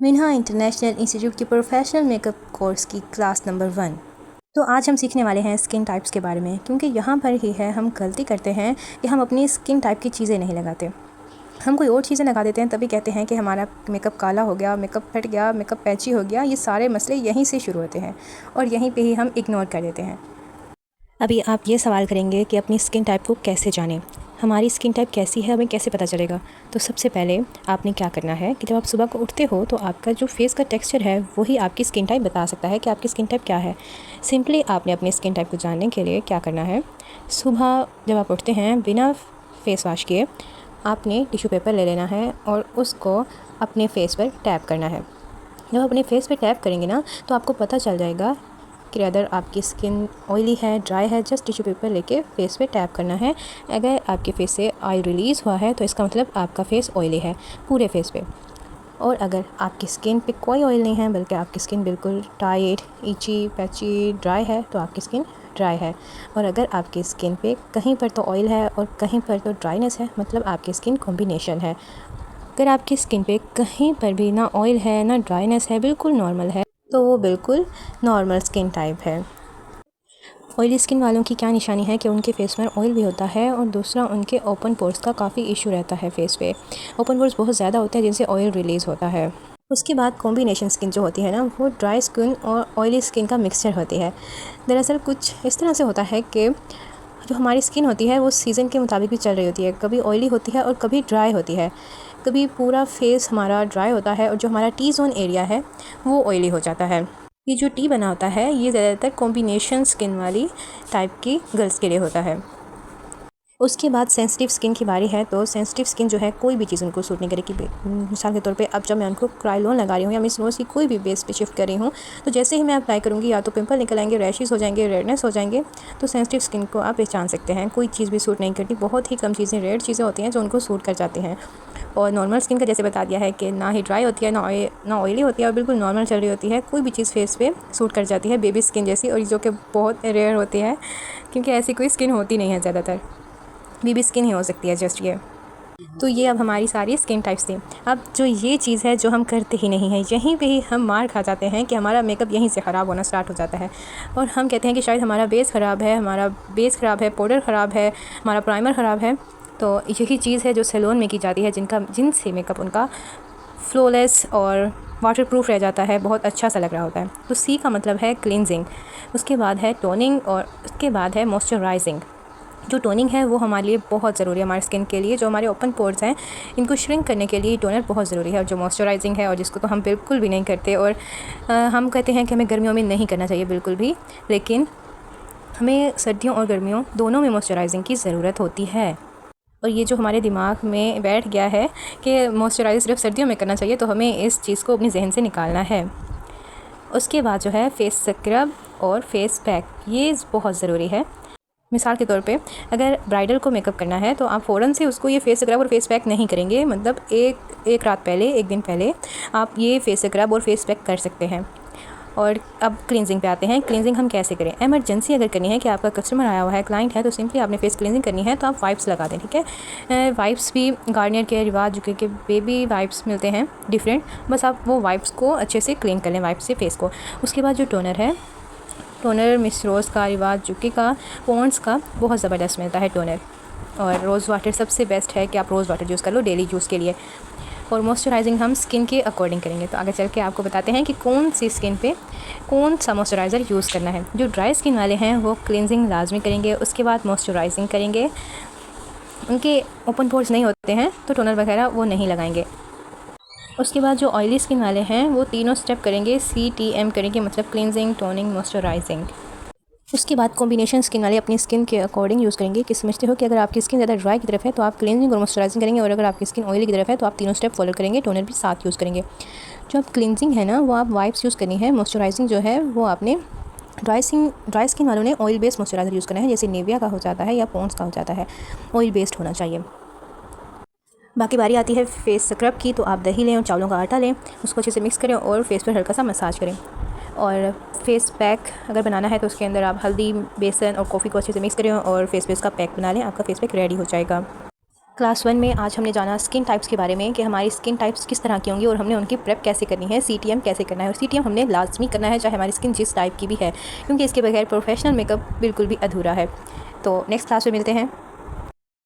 मिन्हा international institute की professional makeup course की class number 1। तो आज हम सीखने वाले हैं स्किन टाइप्स के बारे में, क्योंकि यहाँ पर ही है हम गलती करते हैं कि हम अपनी स्किन टाइप की चीज़ें नहीं लगाते। हम कोई और चीज़ें लगा देते हैं, तभी कहते हैं कि हमारा मेकअप काला हो गया, मेकअप फट गया, मेकअप पैची हो गया। ये सारे मसले यहीं से शुरू होते हैं और यहीं पे ही हम इग्नोर कर देते हैं। अभी आप ये सवाल करेंगे कि अपनी स्किन टाइप को कैसे जानें, हमारी स्किन टाइप कैसी है, हमें कैसे पता चलेगा। तो सबसे पहले आपने क्या करना है कि जब आप सुबह को उठते हो तो आपका जो फेस का टेक्सचर है वही आपकी स्किन टाइप बता सकता है कि आपकी स्किन टाइप क्या है। सिंपली आपने अपनी स्किन टाइप को जानने के लिए क्या करना है, सुबह जब आप उठते हैं बिना फेस वॉश किए आपने टिश्यू पेपर ले लेना है और उसको अपने फेस पर टैप करना है। जब अपने फेस पे टैप करेंगे ना तो आपको पता चल जाएगा कि अगर आपकी स्किन ऑयली है, ड्राई है। जस्ट टिश्यू पेपर लेके फेस पे टैप करना है। अगर आपके फेस से ऑयल रिलीज़ हुआ है तो इसका मतलब आपका फेस ऑयली है पूरे फेस पे। और अगर आपकी स्किन पे कोई ऑयल नहीं है बल्कि आपकी स्किन बिल्कुल टाइट, इची, पैची, ड्राई है तो आपकी स्किन ड्राई है। और अगर आपकी स्किन पे कहीं पर तो ऑयल है और कहीं पर तो ड्राइनेस है, मतलब आपकी स्किन कॉम्बिनेशन है। अगर आपकी स्किन पे कहीं पर भी ना ऑयल है ना ड्राइनेस है, बिल्कुल नॉर्मल है, तो वो बिल्कुल नॉर्मल स्किन टाइप है। ऑयली स्किन वालों की क्या निशानी है कि उनके फेस में ऑयल भी होता है और दूसरा उनके ओपन पोर्स का काफ़ी इशू रहता है। फेस पे ओपन पोर्स बहुत ज़्यादा होते हैं जिनसे ऑयल रिलीज़ होता है। उसके बाद कॉम्बिनेशन स्किन जो होती है ना, वो ड्राई स्किन और ऑयली स्किन का मिक्सचर होती है। दरअसल कुछ इस तरह से होता है कि जो हमारी स्किन होती है वो सीज़न के मुताबिक भी चल रही होती है। कभी ऑयली होती है और कभी ड्राई होती है। कभी पूरा फेस हमारा ड्राई होता है और जो हमारा टी जोन एरिया है वो ऑयली हो जाता है। ये जो टी बना होता है ये ज़्यादातर कॉम्बिनेशन स्किन वाली टाइप की गर्ल्स के लिए होता है। उसके बाद सेंसिटिव स्किन की बारी है। तो सेंसिटिव स्किन जो है कोई भी चीज़ उनको सूट नहीं करेगी। मिसाल के तौर पे अब जब मैं उनको क्रायोन लगा रही हूँ या मिस नोज़ की कोई भी बेस पे शिफ्ट कर रही हूँ तो जैसे ही मैं अप्लाई करूँगी या तो पिंपल निकल आएंगे, रैशेज़ हो जाएंगे, रेडनेस हो जाएंगे। तो सेंसिटिव स्किन को आप पहचान सकते हैं, कोई चीज़ भी सूट नहीं करती। बहुत ही कम चीज़ें, रेयर चीज़ें होती हैं जो उनको सूट कर जाती हैं। और नॉर्मल स्किन का जैसे बता दिया है कि ना ही ड्राई होती है ना ऑयली होती है और बिल्कुल नॉर्मल चल रही होती है। कोई भी चीज़ फेस पे सूट कर जाती है, बेबी स्किन जैसी, और जो कि बहुत रेयर होती है क्योंकि ऐसी कोई स्किन होती नहीं है, ज़्यादातर बेबी स्किन ही हो सकती है जस्ट ये। तो ये अब हमारी सारी स्किन टाइप्स थी। अब जो ये चीज़ है जो हम करते ही नहीं हैं, यहीं पे ही हम मार खा जाते हैं कि हमारा मेकअप यहीं से ख़राब होना स्टार्ट हो जाता है और हम कहते हैं कि शायद हमारा बेस ख़राब है, पाउडर ख़राब है, हमारा प्राइमर ख़राब है। तो यही चीज़ है जो सैलून में की जाती है, जिनसे मेकअप उनका फ्लॉलेस और वाटरप्रूफ रह जाता है, बहुत अच्छा सा लग रहा होता है। तो सी का मतलब है क्लींजिंग, उसके बाद है टोनिंग और उसके बाद है मॉइस्चराइजिंग। जो टोनिंग है वो हमारे लिए बहुत ज़रूरी है, हमारे स्किन के लिए। जो हमारे ओपन पोर्स हैं इनको श्रिंक करने के लिए टोनर बहुत ज़रूरी है। और जो मॉइस्चराइजिंग है और जिसको तो हम बिल्कुल भी नहीं करते, और हम कहते हैं कि हमें गर्मियों में नहीं करना चाहिए बिल्कुल भी, लेकिन हमें सर्दियों और गर्मियों दोनों में मॉइस्चराइजिंग की ज़रूरत होती है। और ये जो हमारे दिमाग में बैठ गया है कि मॉइस्चराइज सिर्फ सर्दियों में करना चाहिए, तो हमें इस चीज़ को अपने जहन से निकालना है। उसके बाद जो है फेस स्क्रब और फेस पैक, ये बहुत ज़रूरी है। मिसाल के तौर पे अगर ब्राइडल को मेकअप करना है तो आप फ़ौरन से उसको ये फेस स्क्रब और फेस पैक नहीं करेंगे, मतलब एक रात पहले, एक दिन पहले आप ये फेस स्क्रब और फेस पैक कर सकते हैं। और अब क्लींजिंग पे आते हैं। क्लींजिंग हम कैसे करें? एमरजेंसी अगर करनी है कि आपका कस्टमर आया हुआ है, क्लाइंट है, तो सिंपली आपने फेस क्लींजिंग करनी है तो आप वाइप्स लगा दें, ठीक है। वाइप्स भी गार्नियर के रिवाज के बेबी वाइप्स मिलते हैं डिफरेंट, बस आप वो वाइप्स को अच्छे से क्लीन कर लें वाइप्स से फेस को। उसके बाद जो टोनर है, टोनर मिस रोज़ का, रिवाज जुकी का, पॉन्ड्स का बहुत ज़बरदस्त मिलता है टोनर। और रोज़ वाटर सबसे बेस्ट है कि आप रोज़ वाटर यूज़ कर लो डेली यूज़ के लिए। और मॉइस्चराइजिंग हम स्किन के अकॉर्डिंग करेंगे। तो आगे चल के आपको बताते हैं कि कौन सी स्किन पे कौन सा मॉइस्चराइज़र यूज़ करना है। जो ड्राई स्किन वाले हैं वो क्लींजिंग लाजमी करेंगे, उसके बाद मॉइस्चराइजिंग करेंगे। उनके ओपन पोर्स नहीं होते हैं तो टोनर वगैरह वो नहीं लगाएंगे। उसके बाद जो ऑयली स्किन वाले हैं वो तीनों स्टेप करेंगे, CTM करेंगे, मतलब क्लींजिंग, टोनिंग, मॉइस्चराइजिंग। उसके बाद कॉम्बिनेशन स्किन वाले अपनी स्किन के अकॉर्डिंग यूज़ करेंगे कि समझते हो कि अगर आपकी स्किन ज़्यादा ड्राई की तरफ है तो आप क्लींजिंग और मॉइस्चराइजिंग करेंगे, और अगर आपकी स्किन ऑयली की तरफ है तो आप तीनों स्टेप फॉलो करेंगे, टोनर भी साथ यूज़ करेंगे। जो आप क्लींजिंग है ना वो आप वाइप्स यूज़ करनी है। मॉइस्चराइजिंग जो है वो आपने ड्राई स्किन वालों ने ऑयल बेस्ड मॉइस्चराइज़र यूज़ करना है, जैसे निविया का हो जाता है या पॉन्ड्स का हो जाता है, ऑयल बेस्ड होना चाहिए। बाकी बारी आती है फेस स्क्रब की। तो आप दही लें और चावलों का आटा लें, उसको अच्छे से मिक्स करें और फेस पर हल्का सा मसाज करें। और फेस पैक अगर बनाना है तो उसके अंदर आप हल्दी, बेसन और कॉफ़ी को अच्छे से मिक्स करें और फेस पे उसका पैक बना लें, आपका फेस पैक रेडी हो जाएगा। क्लास 1 में आज हमने जाना स्किन टाइप्स के बारे में कि हमारी स्किन टाइप्स किस तरह की होंगी और हमने उनकी प्रेप कैसे करनी है, सीटीएम कैसे करना है। और सीटीएम हमने लाजमी करना है चाहे हमारी स्किन जिस टाइप की भी है, क्योंकि इसके बगैर प्रोफेशनल मेकअप बिल्कुल भी अधूरा है। तो नेक्स्ट क्लास में मिलते हैं।